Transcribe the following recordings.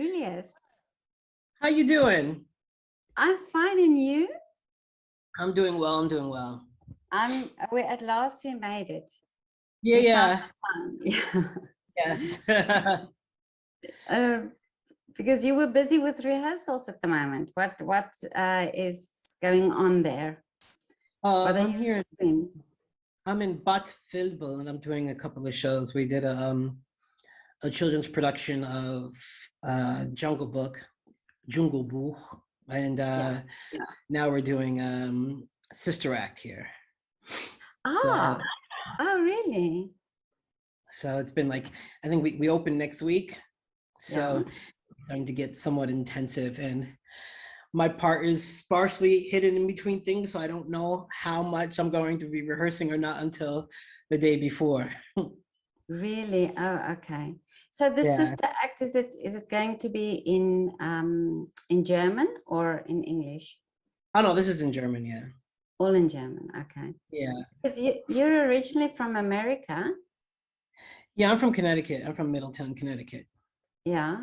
Julius. How you doing? I'm fine, and you? I'm doing well. I'm doing well. We at last we made it. Yeah, We found yeah, the time. yes. Yeah. Because you were busy with rehearsals at the moment. What is going on there? What are I'm you here. doing? I'm in Bad Vilbel, and I'm doing a couple of shows. We did a children's production of Jungle Book, Jungle Book, and Yeah. Yeah. now we're doing Sister Act here. Ah, So oh, really? so it's been like I think we open next week. Yeah. So starting to get somewhat intensive, and my part is sparsely hidden in between things, so I don't know how much I'm going to be rehearsing or not until the day before. Really? Oh, okay. So the Yeah. sister act, is it going to be in German or in English? Oh no, this is in German. Yeah. All in German. Okay. Yeah. Because you're originally from America. Yeah. I'm from Connecticut. I'm from Middletown, Connecticut. Yeah.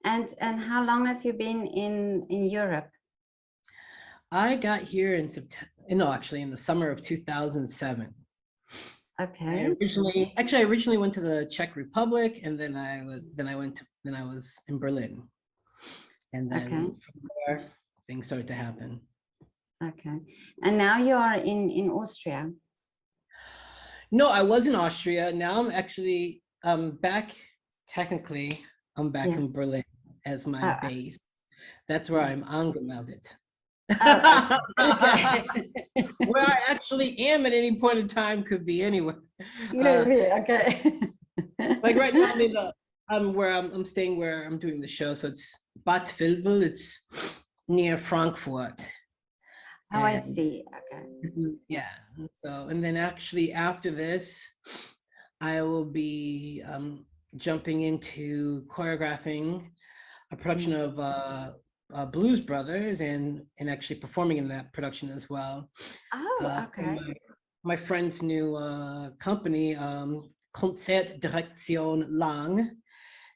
And how long have you been in Europe? I got here in September. No, actually, in the summer of 2007. Okay. I originally went to the Czech Republic, and then I was in Berlin, and Okay. then from there things started to happen. Okay. And now you are in Austria. No, I was in Austria. Now I'm actually back. Technically, I'm back Yeah. in Berlin as my Oh, base. That's where yeah. I'm angemeldet. Oh, okay. Where I actually am at any point in time could be anywhere. Uh, Maybe, okay. like right now, I'm in I'm staying where I'm doing the show. So it's Bad Vilbel. It's near Frankfurt, Oh, I and see. Okay. yeah. So and then actually after this, I will be jumping into choreographing a production Mm. of Blues Brothers and actually performing in that production as well. Oh, From okay. my friend's new company, Konzertdirektion Lang, and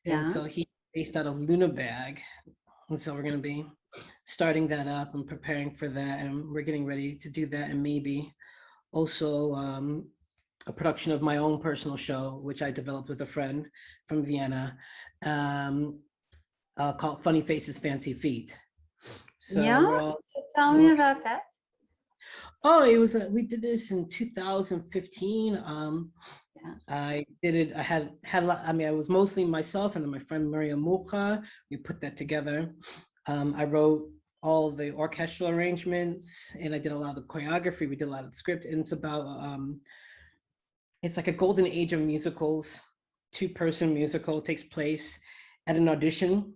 Yeah. so he's based out of Lüneburg, and so we're going to be starting that up and preparing for that, and we're getting ready to do that, and maybe also a production of my own personal show, which I developed with a friend from Vienna, um, called Funny Faces, Fancy Feet. So Yeah. we're all So tell me working. about that. Oh, it was we did this in 2015. Yeah. I did it. I had a lot. I mean, I was mostly myself and then my friend Maria Mucha. We put that together. I wrote all the orchestral arrangements and I did a lot of the choreography. We did a lot of the script, and it's about it's like a golden age of musicals. Two-person musical takes place at an audition,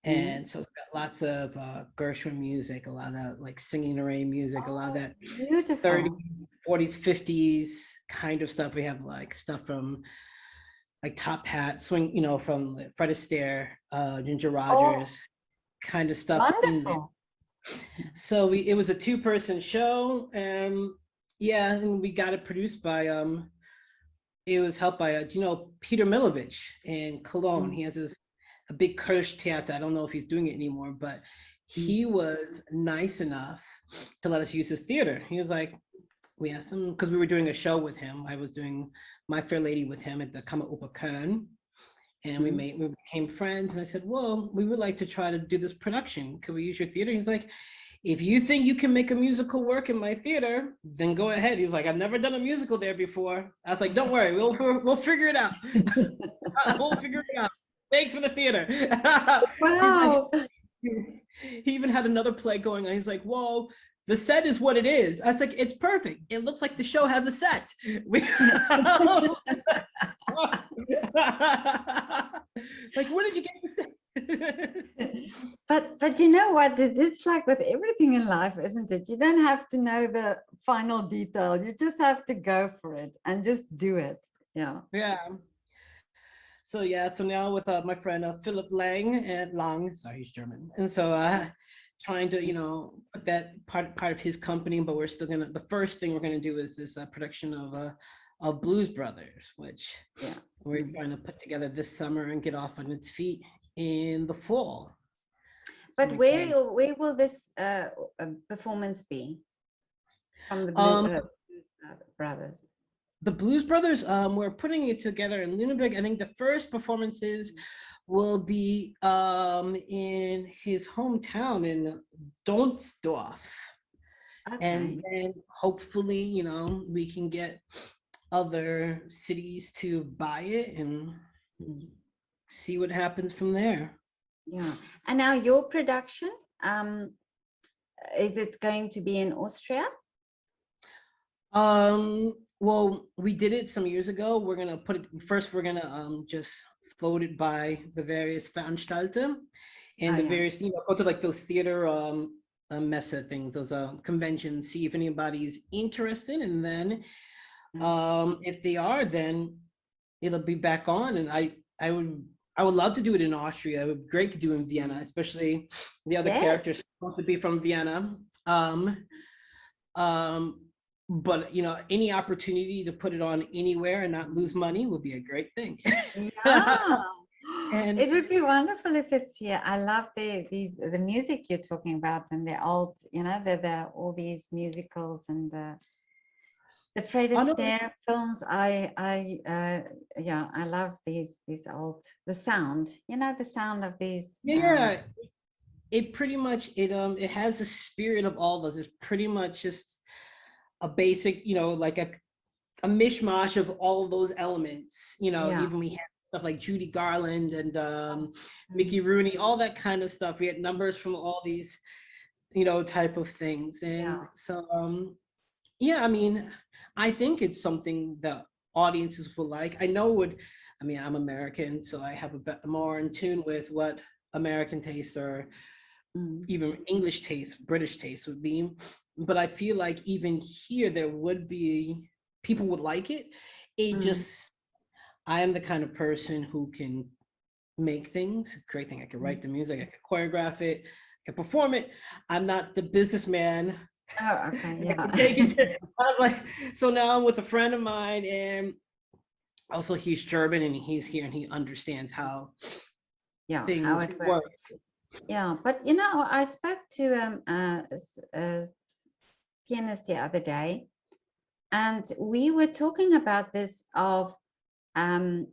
Mm. and so it's got lots of Gershwin music, a lot of like singing array music, a lot of Oh, that beautiful. 30s, 40s, 50s kind of stuff. We have like stuff from like Top Hat, Swing, from Fred Astaire, Ginger Oh, Rogers, kind of stuff in there. wonderful. So it was a two-person show, and yeah, and we got it produced by it was helped by Peter Milovich in Cologne. Mm, He has a big Kirsch theater. I don't know if he's doing it anymore, but mm, he was nice enough to let us use his theater. He was like, we asked him because we were doing a show with him. I was doing My Fair Lady with him at the Kammer Oper Köln, and we mm. became friends. And I said, well, we would like to try to do this production. Could we use your theater? He's like, if you think you can make a musical work in my theater, then go ahead. He's like, I've never done a musical there before. I was like, don't worry, we'll figure it out. We'll figure it out. Thanks for the theater. He's like, Wow. he even had another play going on. He's like, whoa, the set is what it is. I was like, it's perfect. It looks like the show has a set. Like, where did you get the set? But you know what? It's like with everything in life, isn't it? You don't have to know the final detail. You just have to go for it and just do it. Yeah. Yeah. So yeah, so now with my friend Philip Lang, sorry, he's German, and so trying to put that part of his company, but we're still gonna. The first thing we're gonna do is this production of Blues Brothers, which Yeah. we're trying to put together this summer and get off on its feet. in the fall. But Something like that. where will this performance be from the Um, Brothers? the Blues Brothers, we're putting it together in Lunenburg. I think the first performances will be in his hometown in Donsdorf. And Okay. then hopefully, we can get other cities to buy it and Mm. see what happens from there. Yeah. And now your production, um, is it going to be in Austria? Well, we did it some years ago. We're gonna put it first. We're gonna just float it by the various Veranstalter Oh and the yeah. various, go to like those theater messa things, those conventions, see if anybody's interested, and then Yeah. if they are, then it'll be back on. And I would love to do it in Austria. It would be great to do in Vienna, especially the other Yes. characters supposed to be from Vienna. Um, but any opportunity to put it on anywhere and not lose money would be a great thing. Yeah. And It would be wonderful if it's here. I love the music you're talking about and the old, the all these musicals and the Fred I know, Astaire films. Yeah, I love these old, the sound, the sound of these. yeah, it pretty much it has the spirit of all of us. It's pretty much just a basic, like a mishmash of all of those elements. Yeah. Even we had stuff like Judy Garland and Mickey Mm, Rooney, all that kind of stuff. We had numbers from all these, type of things. yeah. And so yeah, I mean, I think it's something that audiences will like. I'm American, so I have a bit more in tune with what American taste or Mm, even English taste, British taste would be. But I feel like even here there would be people would like it. It mm, just I am the kind of person who can make things, create things. I can mm. write the music, I can choreograph it, I can perform it. I'm not the businessman Oh, okay. that Yeah. can take it to, I was like, so now I'm with a friend of mine, and also he's German and he's here and he understands how Yeah, how things it works. work. Yeah, but I spoke to a pianist the other day, and we were talking about this of um,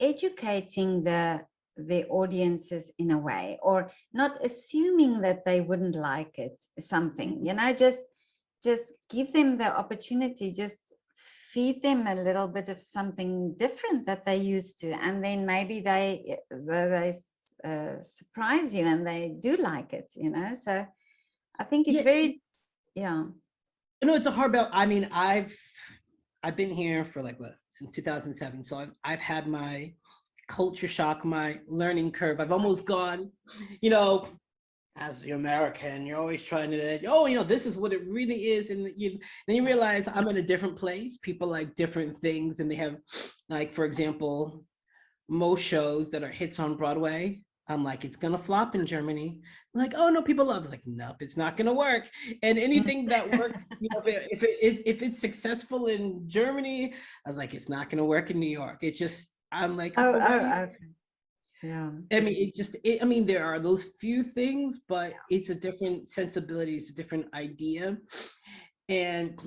educating the audiences in a way, or not assuming that they wouldn't like it, something, just give them the opportunity, just feed them a little bit of something different that they used to, and then maybe they surprise you and they do like it, so I think it's Yeah, very, yeah. it's a hard belt. I mean, I've been here for like what since 2007, so I've had my culture shock, my learning curve. I've almost gone, you know, as the American, you're always trying to, this is what it really is, and then you realize I'm in a different place. People like different things, and they have, like, for example, most shows that are hits on Broadway. I'm like, it's gonna flop in Germany. I'm like, oh no, people love. It's like, nope, it's not gonna work. And anything that works, if it's successful in Germany, I was like, it's not gonna work in New York. It's just, I'm like, Oh, but why do you? okay. Yeah. I mean, I mean, there are those few things, but it's a different sensibility. It's a different idea, and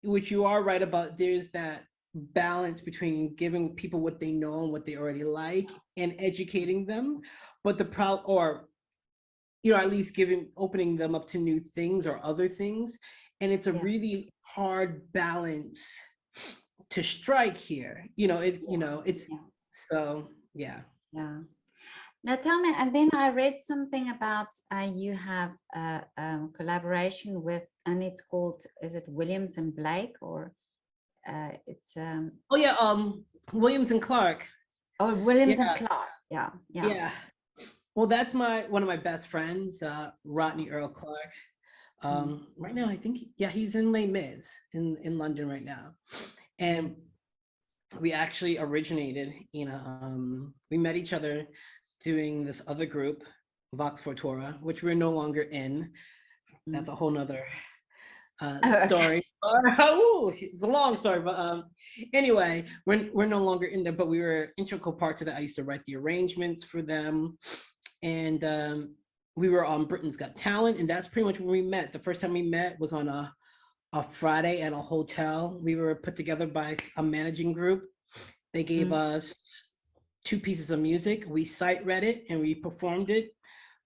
which you are right about. There's that balance between giving people what they know and what they already like and educating them, but the problem, or at least opening them up to new things or other things, and it's a Yeah. really hard balance to strike here. It's Yeah. so yeah. Yeah. Now tell me, and then I read something about you have a, collaboration with, and it's called, is it Williams and Blake, or it's Oh yeah, Williams and Clark. or Williams and Yeah, Clark? Yeah, yeah. yeah. Well, that's one of my best friends, Rodney Earl Clark. Mm, Right now, I think, yeah, he's in Les Mis in London right now, mm, and we actually originated. We met each other doing this other group, Vox Fortura, which we're no longer in. That's mm. a whole nother story. Oh, it's a long story, but anyway, we're no longer in there, but we were integral part to that. I used to write the arrangements for them, and we were on Britain's Got Talent, and that's pretty much when we met. The first time we met was on a Friday at a hotel. We were put together by a managing group. They gave us 2 pieces of music. We sight read it and we performed it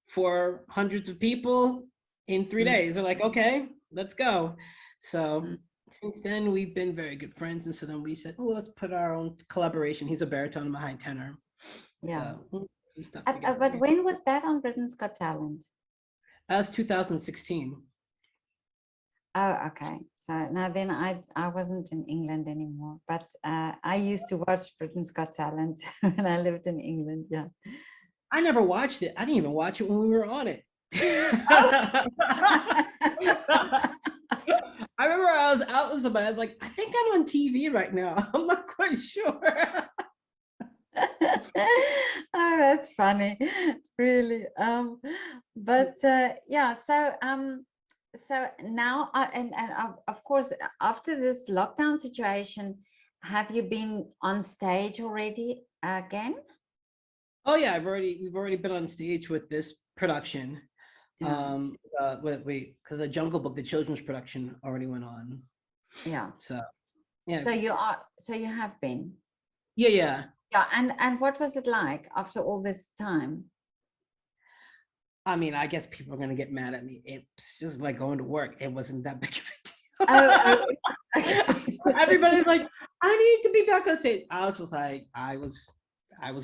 for hundreds of people in 3 days. We're like, okay, let's go. So since then we've been very good friends. And so then we said, oh, let's put our own collaboration. He's a baritone, I'm a high tenor. Yeah. So stuff But when was that on Britain's Got Talent? That's 2016. Oh, okay. So now then I wasn't in England anymore, but I used to watch Britain's Got Talent when I lived in England. Yeah. I never watched it. I didn't even watch it when we were on it. I remember I was out with somebody. I was like, I think I'm on TV right now. I'm not quite sure. Oh, that's funny, really. But yeah, so now and of course after this lockdown situation, have you been on stage already again? Oh yeah, we've already been on stage with this production. Yeah. Wait, because the Jungle Book, the children's production already went on. Yeah. So yeah. So you have been. Yeah. Yeah, and what was it like after all this time? I mean, I guess people are gonna get mad at me. It's just like going to work. It wasn't that big of a deal. Oh, okay. Everybody's like, I need to be back on stage. I was just like, I was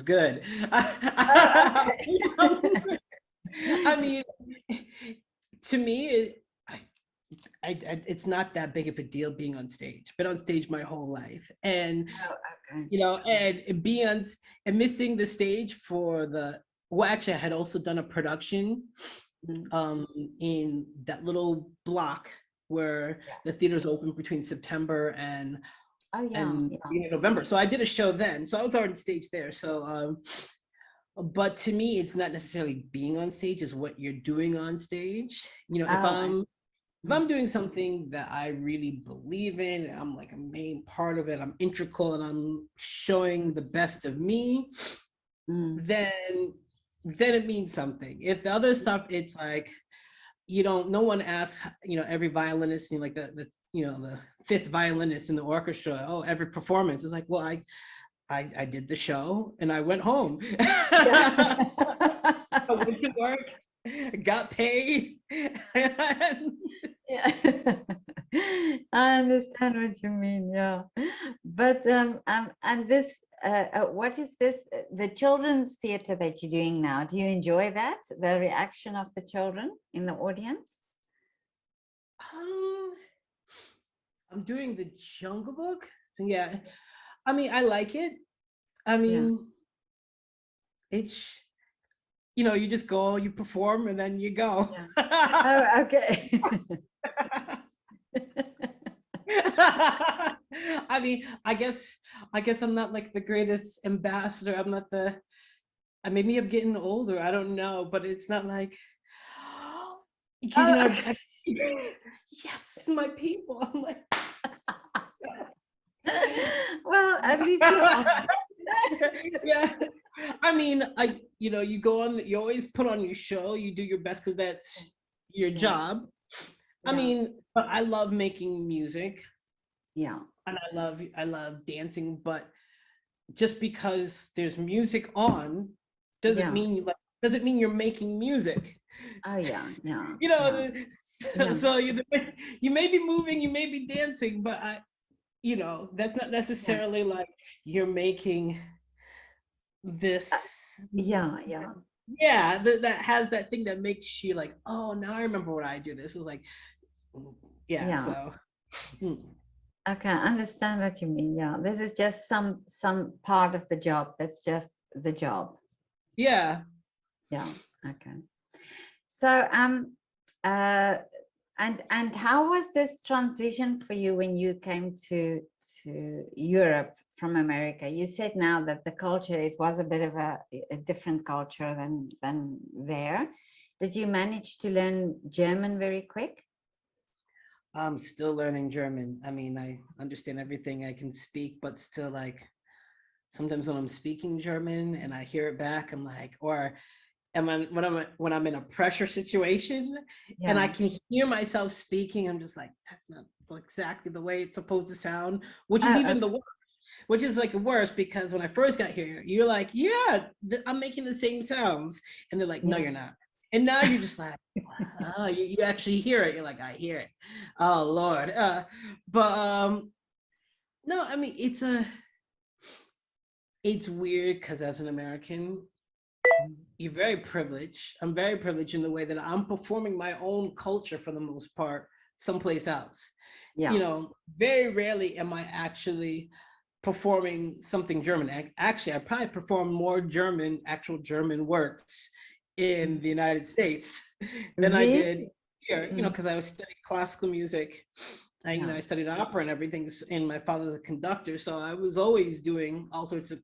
good. Oh, okay. I mean, to me, it's not that big of a deal being on stage. Been on stage my whole life, and Oh, okay. and being on and missing the stage for the. Well, actually, I had also done a production in that little block where the theaters open between September and November. So I did a show then. So I was already stage there. So but to me, it's not necessarily being on stage, is what you're doing on stage. If I'm doing something that I really believe in, I'm like a main part of it, I'm integral and I'm showing the best of me, then it means something. If the other stuff, it's like, no one asks, every violinist, like the 5th violinist in the orchestra, oh, every performance is like, well, I did the show and I went home. I went to work, got paid. Yeah. I understand what you mean. Yeah, but and this what is this, the children's theater that you're doing now? Do you enjoy that, the reaction of the children in the audience? I'm doing the Jungle Book. Yeah, I mean, I like it. I mean, it's, you just go, you perform, and then you go. Yeah. Oh, okay. I mean, I guess I'm not like the greatest ambassador. I'm not maybe I'm getting older. I don't know, but it's not like, yes, my people. I'm like, well, at least you're honest. Yeah, I mean, you go on, you always put on your show, you do your best because that's your job. I mean, but I love making music. Yeah. And I love dancing, but just because there's music on doesn't mean you're making music. Oh yeah. So you may be moving, you may be dancing, but that's not necessarily like you're making this. That has that thing that makes you like, oh, now I remember what I do. This is like, so. Okay, I understand what you mean. Yeah, this is just some part of the job. That's just the job. Yeah. Okay. So and how was this transition for you when you came to Europe from America? You said now that the culture, it was a bit of a different culture than there. Did you manage to learn German very quick? I'm still learning German. I mean, I understand everything I can speak, but still like sometimes when I'm speaking German and I hear it back, I'm like, or when I'm in a pressure situation and I Yeah. can hear myself speaking, I'm just like, that's not exactly the way it's supposed to sound, which is Oh, even the worst. Which is like worse because when I first got here, you're like, yeah, I'm making the same sounds, and they're like, no, yeah. you're not. And now you're just like, oh, you actually hear it. You're like, I hear it. Oh Lord. But no, I mean it's weird because as an American, you're very privileged. I'm very privileged in the way that I'm performing my own culture for the most part someplace else. You Yeah. know, very rarely am I actually performing something German. Actually, I probably perform more actual German works in Mm. the United States than I Really? did here, Mm. because I was studying classical music. Yeah. I studied opera and everything, and my father's a conductor, so I was always doing all sorts of,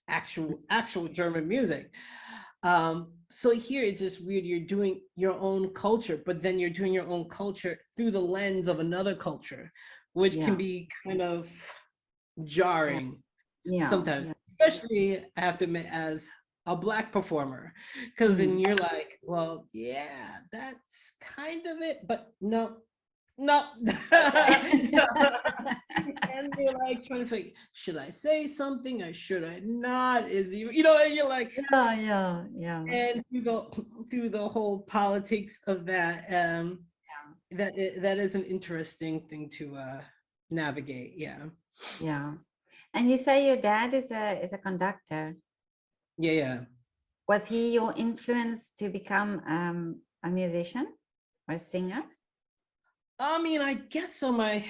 actual German music. So here it's just weird. You're doing your own culture, but then you're doing your own culture through the lens of another culture, which can Yeah. be kind of Yeah. jarring Yeah. sometimes, Yeah. especially I have to admit as a black performer, because then Mm. you're like, well, yeah, that's kind of it, but no, no. Okay. And you're like trying to think, should I say something or should I not? Is even, and you're like, Yeah. Yeah. Yeah. and through the whole politics of that, that is an interesting thing to navigate. Yeah. Yeah. And you say your dad is a conductor. Yeah, yeah. Was he your influence to become a musician or a singer? I mean, I guess so. My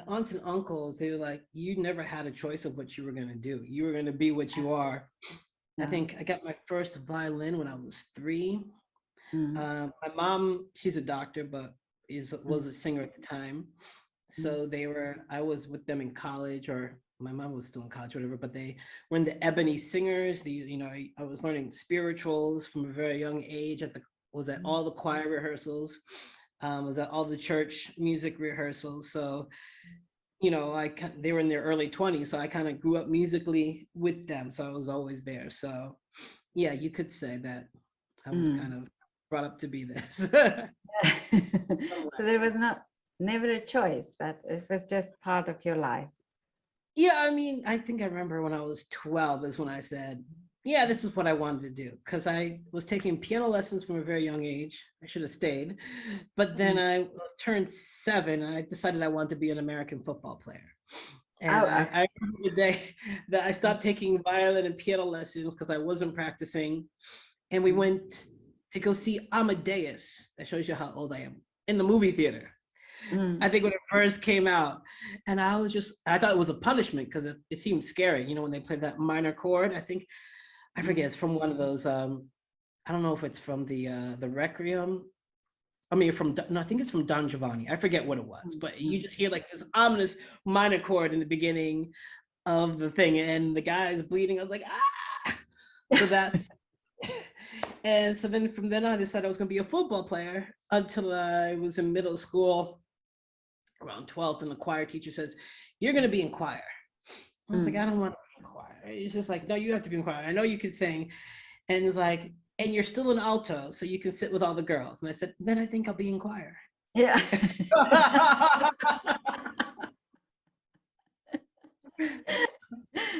aunts and uncles, they were like, you never had a choice of what you were gonna do. You were gonna be what you are. I Yeah. think I got my first violin when I was 3. Mm. My mom, she's a doctor, but Mm. was a singer at the time. Mm. So I was with them in college, or my mom was still in college, whatever. But they were in the Ebony Singers. I was learning spirituals from a very young age. Was at Mm. all the choir rehearsals. Was at all the church music rehearsals. So they were in their early 20s, so I kind of grew up musically with them. So I was always there. So yeah, you could say that I was kind Mm. of brought up to be this. So there was not never a choice, that it was just part of your life. Yeah, I mean, I think I remember when I was 12 is when I said, yeah, this is what I wanted to do. Because I was taking piano lessons from a very young age. I should have stayed. But then Mm. I turned 7 and I decided I wanted to be an American football player. And Oh, I remember the day that I stopped taking violin and piano lessons because I wasn't practicing. And we mm, went to go see Amadeus. That shows you how old I am, in the movie theater. I mm, think when it first came out, and I thought it was a punishment because it seemed scary. When they played that minor chord. I forget, mm, it's from one of those. I don't know if it's from the Requiem. I mean, no, I think it's from Don Giovanni. I forget what it was, mm, but you mm. just hear like this ominous minor chord in the beginning of the thing, and the guy is bleeding. I was like, ah. So that's and so then from then on, I decided I was going to be a football player until I was in middle school around 12th, and the choir teacher says, you're going to be in choir. I was like, I Mm. don't want to be in choir. It's just like, no, you have to be in choir. I know you can sing. And it's like, and you're still an alto, so you can sit with all the girls. And I said, then I think I'll be in choir. Yeah.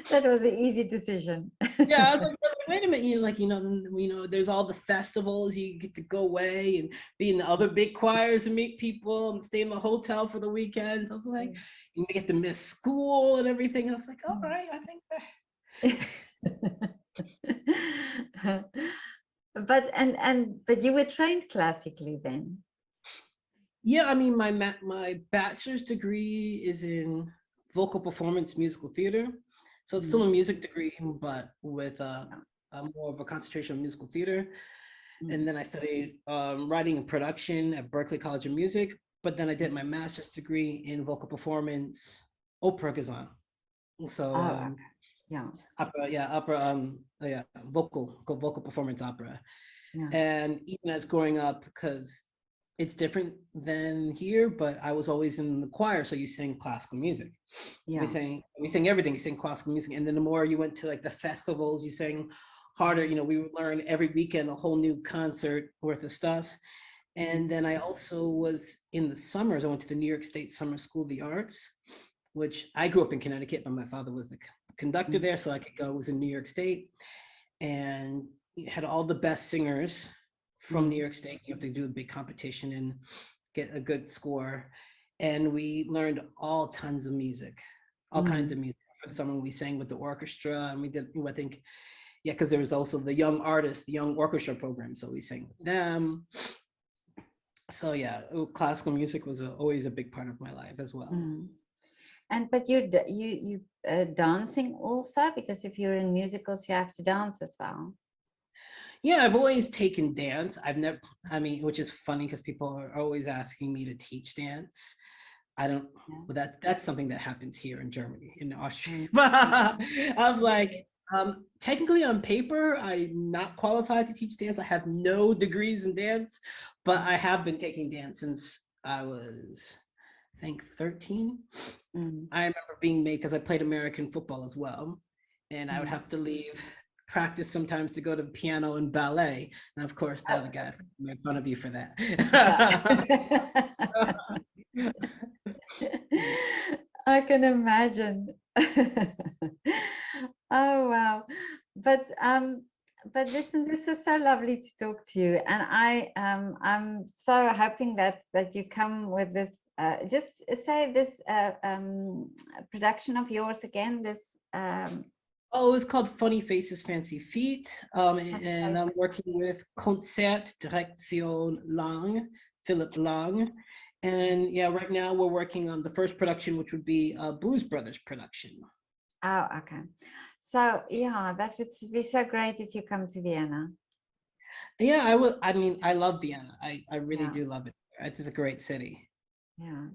That was an easy decision. Yeah, I was like, wait a minute, there's all the festivals, you get to go away and be in the other big choirs and meet people and stay in the hotel for the weekends. I was like, you get to miss school and everything. And I was like, all right, I think But you were trained classically then. yeah, I mean, my bachelor's degree is in vocal performance musical theater. So it's still Mm. a music degree, but with Yeah. a more of a concentration on musical theater. And Mm. then I studied writing and production at Berklee College of Music. But then I did Mm. my master's degree in vocal performance, opera gesang. So Oh, okay. Yeah. opera, yeah, opera, yeah, vocal performance opera. Yeah. And even as growing up, because it's different than here, but I was always in the choir, so you sing classical music. Yeah. We sang everything. You sing classical music, and then the more you went to like the festivals, you sang harder. You know, we would learn every weekend a whole new concert worth of stuff. And then I also was in the summers. I went to the New York State Summer School of the Arts, which I grew up in Connecticut, but my father was the conductor there, so I could go. I was in New York State, and had all the best singers from New York State. You have to do a big competition and get a good score. And we learned all tons of music, all kinds of music. For the summer, we sang with the orchestra, and we did, I think, yeah, because there was also the young artists, the young orchestra program. So we sang with them. So yeah, classical music was always a big part of my life as well. And but you dancing also, because if you're in musicals, you have to dance as well. Yeah, I've always taken dance. I've never, I mean, which is funny because people are always asking me to teach dance. I don't, but that's something that happens here in Germany, in Austria. I was like, technically on paper, I'm not qualified to teach dance. I have no degrees in dance, but I have been taking dance since I was, I think, 13. I remember being made, because I played American football as well, and I would have to leave practice sometimes to go to piano and ballet. And of course, the other guys make fun of you for that. I can imagine. Oh wow. But listen, this was so lovely to talk to you, and I'm so hoping that you come with this, just say this production of yours again, this Oh, it's called Funny Faces, Fancy Feet. And I'm working with Konzertdirektion Lang, Philip Lang. And yeah, right now we're working on the first production, which would be a Blues Brothers production. Oh, okay. So yeah, that would be so great if you come to Vienna. Yeah, I will. I mean, I love Vienna. I really do love it. It's a great city. Yeah.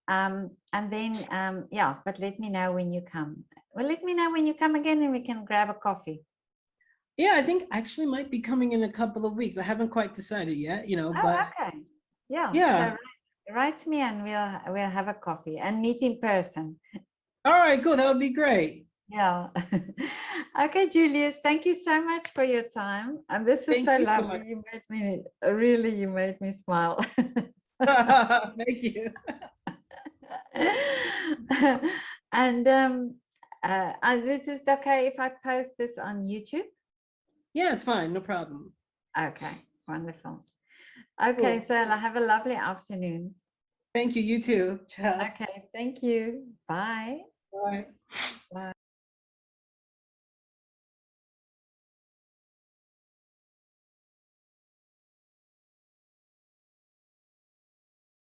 And then yeah, but let me know when you come. Well, let me know when you come again, and we can grab a coffee. Yeah, I think actually might be coming in a couple of weeks. I haven't quite decided yet, you know, Oh, but okay. Yeah. yeah. So write me, and we'll have a coffee and meet in person. All right, cool. That would be great. Yeah. Okay, Julius, thank you so much for your time. And this was Thank so you so lovely. much. You made me really, you made me smile. Thank you. And this is okay if I post this on YouTube? Yeah, it's fine. No problem. Okay, wonderful. Okay, Cool. so have a lovely afternoon. Thank you. You too. Ciao. Okay, thank you. Bye. Bye. Bye.